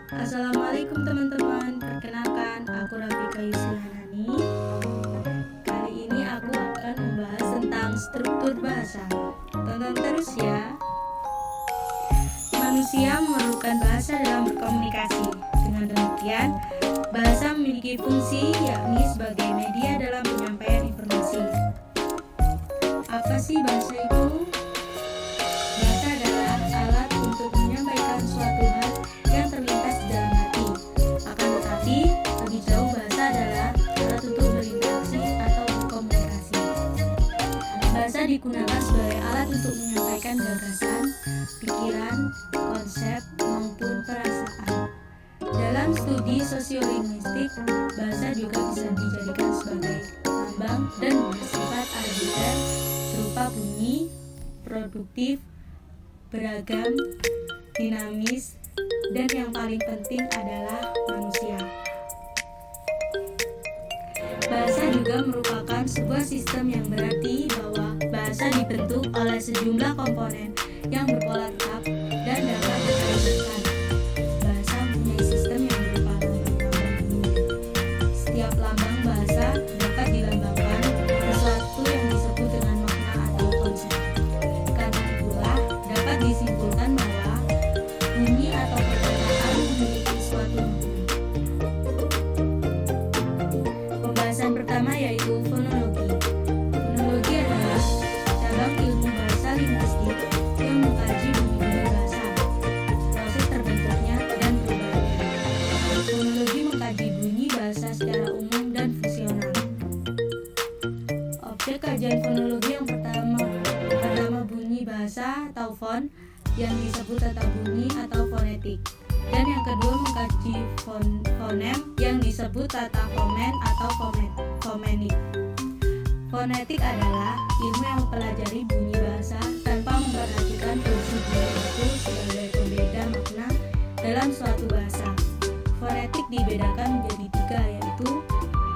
Assalamualaikum teman-teman, perkenalkan aku Rafika Yuslihanani. Kali ini aku akan membahas tentang struktur bahasa. Tonton terus ya. Manusia memerlukan bahasa dalam berkomunikasi. Dengan demikian, bahasa memiliki fungsi yakni sebagai media dalam penyampaian informasi. Apa sih bahasa itu? Bahasa adalah alat untuk menyampaikan suatu hal yang terlintas di dalam hati. Akan tetapi, lebih jauh bahasa adalah alat untuk berinteraksi atau berkomunikasi. Bahasa digunakan sebagai alat untuk menyampaikan gagasan, pikiran, konsep, maupun perasaan. Dalam studi sosiolinguistik, bahasa juga bisa dijadikan sebagai lambang dan bersifat arbiter berupa bunyi, produktif, beragam, dinamis, dan yang paling penting adalah manusia. Bahasa juga merupakan sebuah sistem yang berarti bahwa bahasa dibentuk oleh sejumlah komponen yang berpola tetap dan dapat dikaitkan. Bahasa mempunyai sistem yang berupa lambang-lambang bunyi. Setiap lambang bahasa dapat dilambangkan sesuatu yang disebut dengan makna atau konsep. Karena itulah dapat disimpulkan bahwa bunyi atau perkataan memiliki suatu makna. Pembahasan pertama yaitu fonologi. Fonologi adalah cabang ilmu bahasa linguistik yang mengkaji bunyi-bunyi bahasa, proses terbentuknya dan perubahannya. Fonologi mengkaji bunyi bahasa secara umum dan fungsional. Objek kajian fonologi yang pertama bunyi bahasa atau fon yang disebut tata bunyi atau fonetik, dan yang kedua mengkaji fonem yang disebut tata fomen atau fomenik. Fonetik adalah ilmu yang mempelajari bunyi bahasa tanpa memperhatikan fungsi bunyi itu sebagai pembeda makna dalam suatu bahasa. Fonetik dibedakan menjadi tiga, yaitu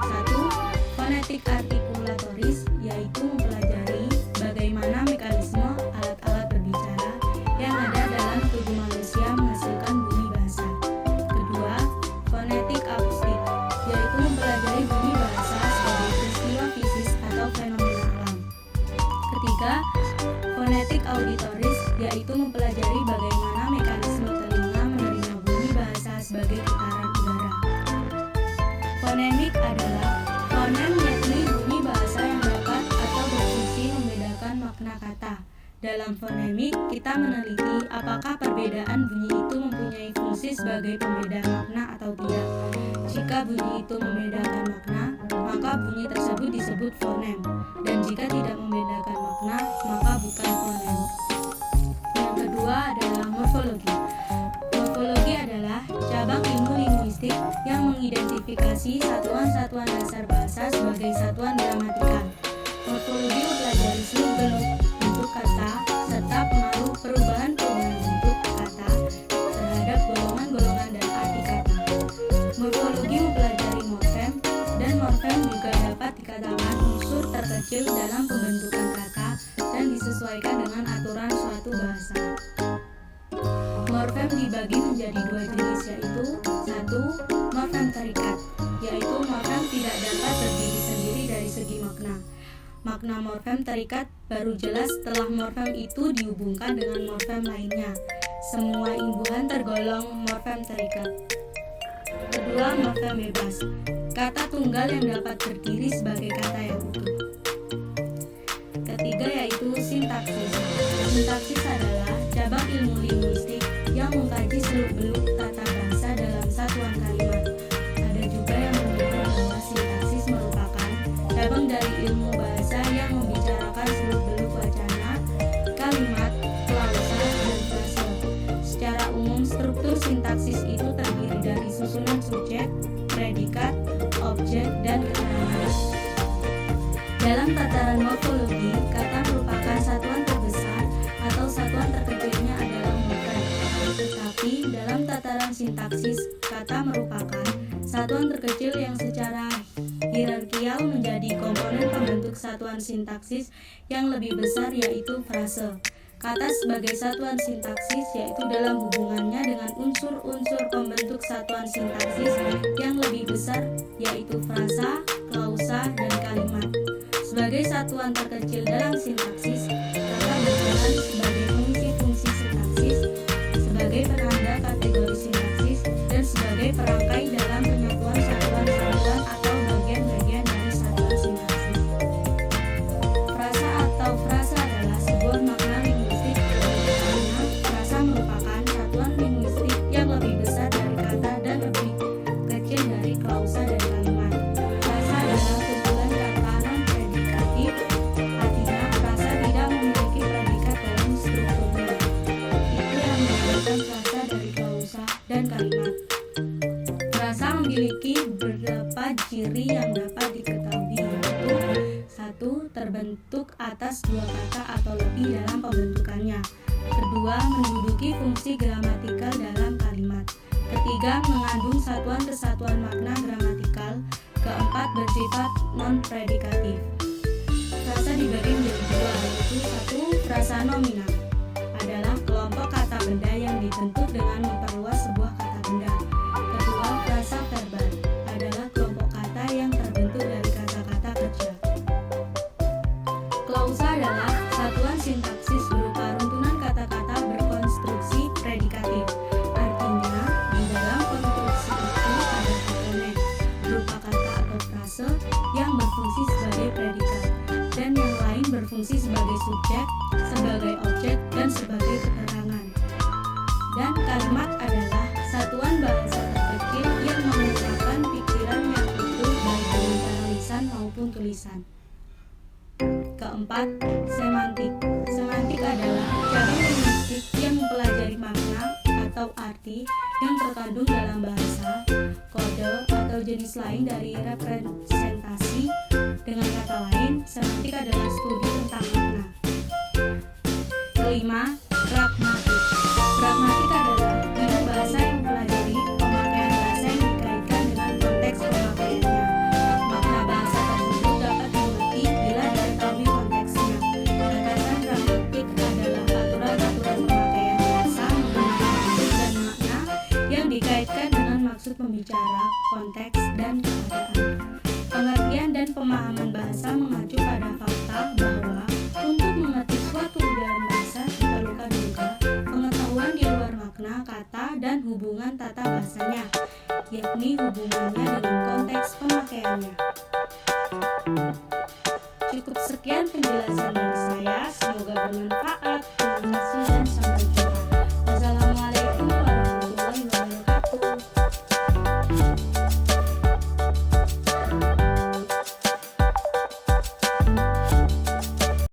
1. Fonetik artikulatoris, yaitu mempelajari bagaimana mekanisme alat-alat berbicara yang ada dalam tubuh manusia menghasilkan bunyi bahasa. Kedua, fonetik akustik, yaitu mempelajari bunyi bahasa sebagai peristiwa fisis atau fenomena alam. Ketiga, fonetik auditoris, yaitu mempelajari bagaimana mekanisme telinga menerima bunyi bahasa sebagai getaran udara. Fonemik adalah fonem, yakni bunyi bahasa yang dapat atau berfungsi membedakan makna kata. Dalam fonemik, kita meneliti apakah perbedaan bunyi itu mempunyai fungsi sebagai pembeda makna atau tidak. Jika bunyi itu membedakan makna, maka bunyi tersebut disebut fonem, dan jika tidak membedakan makna, maka bukan fonem. Yang kedua adalah morfologi. Morfologi adalah cabang ilmu linguistik yang mengidentifikasi satuan-satuan dasar bahasa sebagai satuan gramatikal. Morfologi mempelajari seluk-beluk bentuk kata serta pengaruh perubahan-perubahan bentuk kata terhadap golongan-golongan dan arti kata. Morfologi mempelajari morfem, dan morfem juga dapat dikatakan unsur terkecil dalam pembentukan kata dan disesuaikan dengan aturan suatu bahasa. Morfem dibagi menjadi dua jenis, yaitu 1. Morfem terikat, yaitu morfem tidak dapat berdiri sendiri dari segi makna. Makna morfem terikat baru jelas setelah morfem itu dihubungkan dengan morfem lainnya. Semua imbuhan tergolong morfem terikat. Kedua, morfem bebas, kata tunggal yang dapat berdiri sebagai kata yang utuh. Ketiga yaitu sintaksis. Sintaksis adalah cabang ilmu linguistik yang mengkaji seluk-beluk tata bahasa dalam satuan kalimat. Ada juga yang menyebut bahwa sintaksis merupakan cabang dari ilmu bahasa yang membicarakan seluk-beluk wacana, kalimat, klausa, dan frase. Secara umum, struktur sintaksis itu terdiri dari susunan subjek, predikat, objek, dan keterangan. Dalam tataran morfologi, kata merupakan satuan terbesar atau satuan terkecilnya adalah morfem. Tetapi dalam tataran sintaksis, kata merupakan satuan terkecil yang secara hierarkial menjadi komponen pembentuk satuan sintaksis yang lebih besar, yaitu frase. Kata sebagai satuan sintaksis yaitu dalam hubungannya dengan unsur-unsur pembentuk satuan sintaksis yang lebih besar yaitu frasa, klausa, dan kalimat. Sebagai satuan terkecil dalam sintaksis, kata berperan sebagai fungsi-fungsi sintaksis, sebagai penanda kategori sintaksis, dan sebagai perangkai dalam penyatuan satuan-satuan atau bagian-bagian dari satuan sintaksis. Frasa atau frasa adalah sebuah makna linguistik karena frasa merupakan satuan linguistik yang lebih besar dari kata dan lebih kecil dari klausa dan kalimat. Frasa adalah kumpulan kata non-predikatif, artinya frasa tidak memiliki predikat dalam strukturnya. Itu yang membedakan frasa dari klausa dan kalimat. Frasa memiliki beberapa ciri yang dapat diketahui yaitu: 1. Terbentuk atas dua kata atau lebih dalam pembentukannya. Kedua, menduduki fungsi gramatikal dalam kalimat. Ketiga, mengandung satuan kesatuan makna gramatikal. Keempat, bersifat non-predikatif. Frasa dibagi menjadi dua, yaitu 1. Frasa nominal adalah kelompok kata benda yang dibentuk dengan memperluas sebuah kata benda. Kedua, frasa verbal adalah kelompok kata yang terbentuk dari kata-kata kerja. Klausa adalah satuan sintaksis berupa runtunan kata-kata berkonstruksi predikatif. Artinya, di dalam konstruksi itu ada komponen berupa kata atau frase yang berfungsi sebagai predikat, dan yang lain berfungsi sebagai subjek, sebagai objek, dan sebagai keterangan. Dan kalimat adalah satuan bahasa terkecil yang mengungkapkan pikiran yang utuh baik dengan cara lisan maupun tulisan. Keempat, semantik. Semantik adalah cara linguistik yang mempelajari makna atau arti yang terkandung dalam bahasa, kode, atau jenis lain dari representasi. Dengan kata lain, semantik adalah studi tentang makna. Kelima, pragmatik. Pragmatik adalah ilmu bahasa yang mempelajari pemakaian bahasa yang dikaitkan dengan konteks pemakaiannya. Makna bahasa tersebut dapat dimengerti bila diketahui konteksnya. Gagasan pragmatik adalah aturan-aturan pemakaian bahasa menggunakan maksud dan makna yang dikaitkan dengan maksud pembicara, konteks, dan keadaan. Pengertian dan pemahaman bahasa mengacu pada fakta bahwa untuk mengerti suatu ujaran bahasa diperlukan juga pengetahuan di luar makna kata dan hubungan tata bahasanya, yakni hubungannya dengan konteks pemakaiannya. Cukup sekian penjelasan dari saya, semoga bermanfaat. Terima kasih dan sampai